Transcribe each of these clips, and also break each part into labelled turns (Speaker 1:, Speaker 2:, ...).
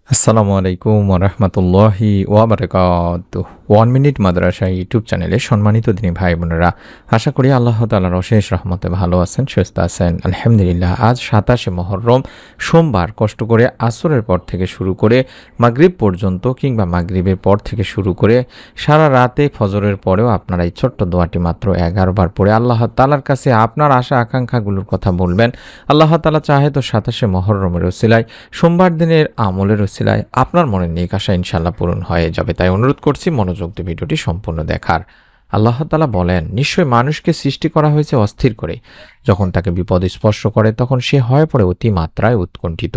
Speaker 1: আসসালামু আলাইকুম ওরহমতুল্লাহি ওয়াবারাকাতুহু। 1 মিনিট মাদ্রাসা ইউটিউব চ্যানেলে সম্মানিত দিনী ভাই বোনেরা, আশা করি আল্লাহ তাআলার অশেষ রহমতে ভালো আছেন, সুস্থ আছেন। আলহামদুলিল্লাহ। আজ 27শে মুহররম সোমবার, কষ্ট করে আসরের পর থেকে শুরু করে মাগরিব পর্যন্ত কিংবা মাগরিবের পর থেকে শুরু করে সারা রাতে ফজরের পরেও আপনারা এই ছোট্ট দোয়াটি মাত্র 11 বার পড়ে আল্লাহ তাআলার কাছে আপনার আশা আকাঙ্ক্ষাগুলোর কথা বলবেন। আল্লাহ তাআলা চাহে তো 27শে মুহররমের ওসিলায় সোমবার দিনের আমলের ওসিলায় আপনার মনের নেক আশা ইনশাআল্লাহ পূরণ হয়ে যাবে। তাই অনুরোধ করছি মনোযোগ দিয়ে ভিডিওটি সম্পূর্ণ দেখার। আল্লাহ তাআলা বলেন, নিশ্চয় মানুষকে সৃষ্টি করা হয়েছে অস্থির করে। যখন তাকে বিপদ স্পর্শ করে তখন সে হয়ে পড়ে অতি মাত্রায় উৎকণ্ঠিত।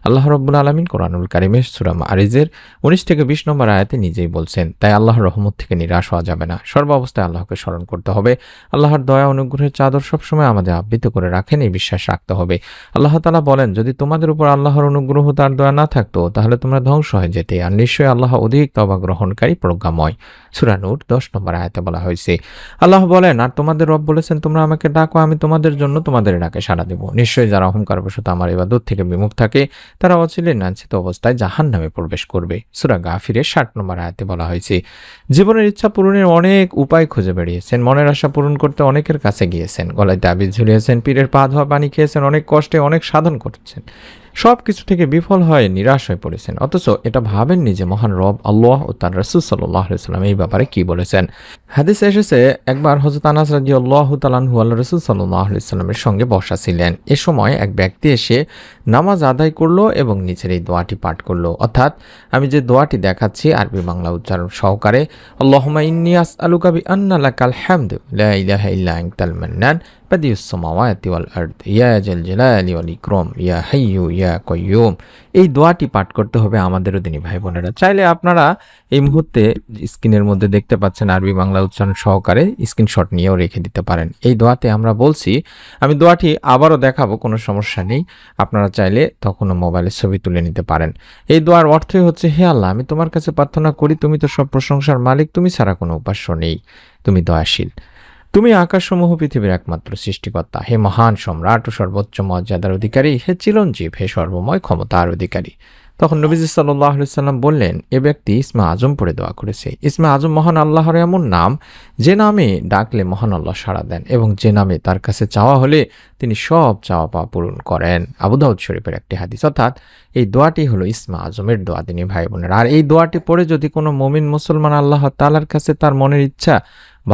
Speaker 1: আল্লাহ রাব্বুল আলামিন কোরআনুল কারিমের সূরা মাআরিজের 19 থেকে 20 নম্বর আয়াতে নিজেই বলছেন। তাই আল্লাহর রহমত থেকে নিরাশ হওয়া যাবে না। সর্বাবস্থায় আল্লাহকে স্মরণ করতে হবে। আল্লাহর দয়া অনুগ্রহের চাদর সবসময় আমাদের আবৃত করে রাখেন, এই বিশ্বাস রাখতে হবে। আল্লাহ তাআলা বলেন, যদি তোমাদের উপর আল্লাহর অনুগ্রহ তার দয়া না থাকতো তাহলে তোমরা ধ্বংস হয়ে যেতে। আর নিশ্চয়ই আল্লাহ অধিক তওবা গ্রহণকারী, প্রজ্ঞাময়। সূরা নূর 10 নম্বর আয়াতে বলা হয়েছে। আল্লাহ বলেন, আর তোমাদের রব বলেছেন, তোমরা আমাকে ডাকো, আমি তোমাদের জন্য তোমাদের ডাকে সাড়া দেব। নিশ্চয়ই যারা অহংকারবশত আমার ইবাদত থেকে বিমুখ থাকে তারা অচিরে লাঞ্ছিত অবস্থায় জাহান্নামে প্রবেশ করবে। সূরা গাফিরের 60 নম্বর আয়াতে বলা হয়েছে। জীবনের ইচ্ছা পূরণের অনেক উপায় খুঁজে বেরিয়েছেন, মনের আশা পূরণ করতে অনেকের কাছে গিয়েছেন, গলায় তাবিজ ঝুলিয়েছেন, পীরের পা ধোয়া পানি খেয়েছেন, অনেক কষ্টে অনেক সাধন করছেন, সব কিছু থেকে বিফল হয়ে নিরাশ হয়ে পড়েছেন। অথচ এটা ভাবেননি যে মহান রব আল্লাহ ও তার রাসূল সাল্লাল্লাহু আলাইহি ওয়াসাল্লাম এই ব্যাপারে কি বলেছেন। হাদিসে এসেছে, একবার হযরত আনাস রাদিয়াল্লাহু তাআলা আনহু আল্লাহর রাসূল সাল্লাল্লাহু আলাইহি ওয়াসাল্লামের সঙ্গে বসা ছিলেন। এ সময় এক ব্যক্তি এসে নামাজ আদায় করলো এবং নিচের এই দোয়াটি পাঠ করলো। অর্থাৎ আমি যে দোয়াটি দেখাচ্ছি আরবি বাংলা উচ্চারণ সহকারে, আল্লাহুম্মা ইন্নী আসআলুকা বিআন্না লাকাল হামদু লা ইলাহা ইল্লা আনতাল মান্নান বাদিউস সামাওয়াতি ওয়াল আরদ ইয়া জাল জালালি ওয়াল ইকরাম ইয়া হাইয়্যু ইয়া কাইয়্যুম। এই দোয়াটি পাঠ করতে হবে আমাদেরও দিনী ভাই বোনেরা। চাইলে আপনারা এই মুহূর্তে স্ক্রিনের মধ্যে দেখতে পাচ্ছেন আরবি বাংলা উচ্চারণ সহকারে স্ক্রিনশট নিয়েও রেখে দিতে পারেন। এই দোয়াতে আমরা বলছি, আমি দোয়াটি আবারও দেখাবো, কোনো সমস্যা নেই। আপনারা চাইলে তখনও মোবাইলের ছবি তুলে নিতে পারেন। এই দোয়ার অর্থই হচ্ছে, হে আল্লাহ, আমি তোমার কাছে প্রার্থনা করি, তুমি তো সব প্রশংসার মালিক, তুমি ছাড়া কোনো উপাস্য নেই, তুমি দয়াশীল, তুমি আকাশসমূহ পৃথিবীর একমাত্র সৃষ্টিকর্তা, হে মহান সম্রাট ও সর্বোচ্চ মর্যাদার অধিকারী, হে চিরঞ্জীব, হে সর্বময় ক্ষমতার অধিকারী। তখন নবীজি সাল্লাল্লাহু আলাইহি সাল্লাম বললেন, এ ব্যক্তি ইসমে আজম পড়ে দোয়া করেছে। ইসমে আজম মহান আল্লাহর এমন নাম যে নামে ডাকলে মহান আল্লাহ সাড়া দেন এবং যে নামে তার কাছে চাওয়া হলে তিনি সব চাওয়া পাওয়া পূরণ করেন। আবু দাউদ শরীফের একটি হাদিস। অর্থাৎ এই দোয়াটি হলো ইসমে আজমের দোয়া, দিনী ভাই বোনের। আর এই দোয়াটি পড়ে যদি কোনো মুমিন মুসলমান আল্লাহ তাআলার কাছে তার মনের ইচ্ছা,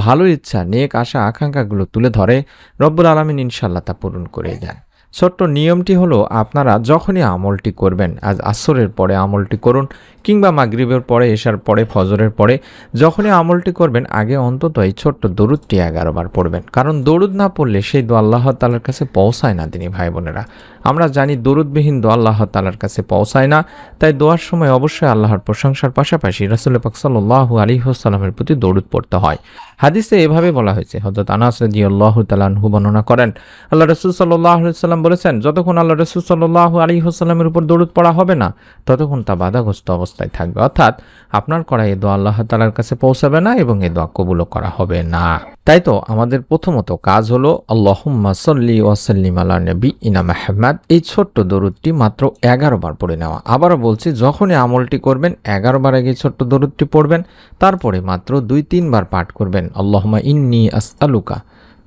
Speaker 1: ভালো ইচ্ছা, নেক আশা আকাঙ্ক্ষাগুলো তুলে ধরে, রব্বুল আলামিন ইনশাআল্লাহ তা পূরণ করে দেন। ছোট্ট নিয়মটি হলো, আপনারা যখনই আমলটি করবেন, আজ আসরের পরে আমলটি করুন কিংবা মাগরিবের পরে, এশার পরে, ফজরের পরে, যখনই আমলটি করবেন আগে অন্তত এই ছোট্ট দরুদটি 11 বার পড়বেন। কারণ দরুদ না পড়লে সেই দোয়া আল্লাহ তাআলার কাছে পৌঁছায় না দিনী ভাই বোনেরা। আমরা জানি দরুদবিহীন দোয়া আল্লাহ তাআলার কাছে পৌঁছায় না। তাই দোয়ার সময় অবশ্যই আল্লাহর প্রশংসার পাশাপাশি রাসূল পাক সাল্লাল্লাহু আলাইহি ওয়াসাল্লামের প্রতি দরুদ পড়তে হয়। হাদিসে এভাবে বলা হয়েছে, হযরত আনাস রাদিয়াল্লাহু তাআলা আনহু বর্ণনা করেন, আল্লাহ রাসূল সাল্লাল্লাহু আলাইহি ওয়াসাল্লাম বলেছেন, যতক্ষণ আল্লাহ রাসূল সাল্লাল্লাহু আলাইহি ওয়াসাল্লামের উপর দরুদ পড়া হবে না ততক্ষণ তা বাধাগ্রস্ত অবস্থায় থাকবে। অর্থাৎ আপনার করা এই দোয়া আল্লাহ তাআলার কাছে পৌঁছাবে না এবং এই দোয়া কবুলও করা হবে না। তাই তো আমাদের প্রথমত কাজ হলো আল্লাহুম্মা সাল্লি ওয়া সাল্লিম আলা নবিয়িনা মুহাম্মদ, এই ছোট্ট দরুদটি মাত্র 11 বার পড়ে নেওয়া। আবারও বলছি, যখনই আমলটি করবেন 11 বার আগে ছোট্ট দরুদটি পড়বেন, তারপরে মাত্র 2-3 বার পাঠ করবেন, আল্লাহুম্মা ইন্নী আসআলুকা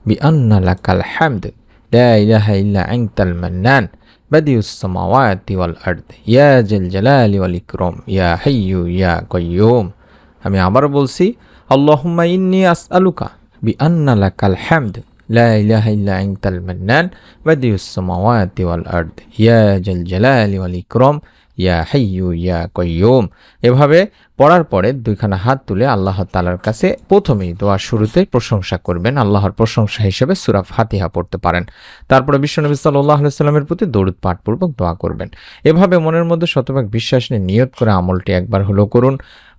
Speaker 1: বিআন্না লাকাল হামদ লা ইলাহা ইল্লা আনতাল মান্নান বাদিউস সামাওয়াতি ওয়াল আরদ ইয়া জাল জালালি ওয়াল ইকরাম ইয়া হাইয়্যু ইয়া কাইয়্যুম। আমি আবারও বলছি, আল্লাহুম্মা ইন্নী আসআলুকা বিআন্না লাকাল হামদ লা ইলাহা ইল্লা আনতাল মান্নান বাদিউস সামাওয়াতি ওয়াল আরদ ইয়া জাল জালালি ওয়াল ইকরাম ইয়া হাইয়্যু ইয়া কাইয়্যুম। এভাবে পড়ার পরে দুইখানা হাত তুলে আল্লাহ তাআলার কাছে প্রথমেই দোয়ার শুরুতে প্রশংসা করবেন। আল্লাহর প্রশংসা হিসেবে সূরা ফাতিহা পড়তে পারেন। তারপরে বিশ্বনবী সাল্লাল্লাহু আলাইহি ওয়াসাল্লামের প্রতি দরুদ পাঠপূর্বক দোয়া করবেন। এভাবে মনের মধ্যে শতভাগ বিশ্বাস নিয়ে নিয়ত করে আমলটি একবার হলো করুন।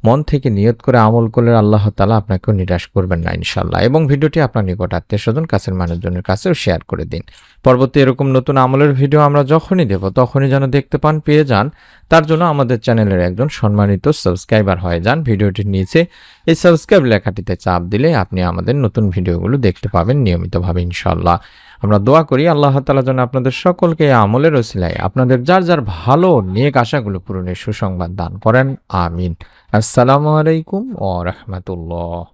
Speaker 1: মন থেকে নিয়ত করে আমল করলে আল্লাহ তাআলা আপনাকেও নিরাশ করবেন না ইনশাআল্লাহ। এবং ভিডিওটি আপনার নিকট আত্মীয়স্বজন, কাছের মানুষজনের কাছেও শেয়ার করে দিন। পরবর্তী এরকম নতুন আমলের ভিডিও আমরা যখনই দেব তখনই যেন দেখতে পান, পেয়ে যান। তার জন্য আমাদের চ্যানেলের একজন সম্মানিত সাবস্ক্রাইবার হয়ে যান। ভিডিওটির নিচে এই সাবস্ক্রাইব লেখাটিতে চাপ দিলে আপনি আমাদের নতুন ভিডিওগুলো দেখতে পাবেন নিয়মিতভাবে ইনশাআল্লাহ। আমরা দোয়া করি আল্লাহ তাআলা যেন আপনাদের সকলকে এই আমলের ওসিলায় আপনাদের যার যার ভালো নেক আশাগুলো পূরণের সুসংবাদ দান করেন। আমিন। আসসালামু আলাইকুম ওয়া রাহমাতুল্লাহ।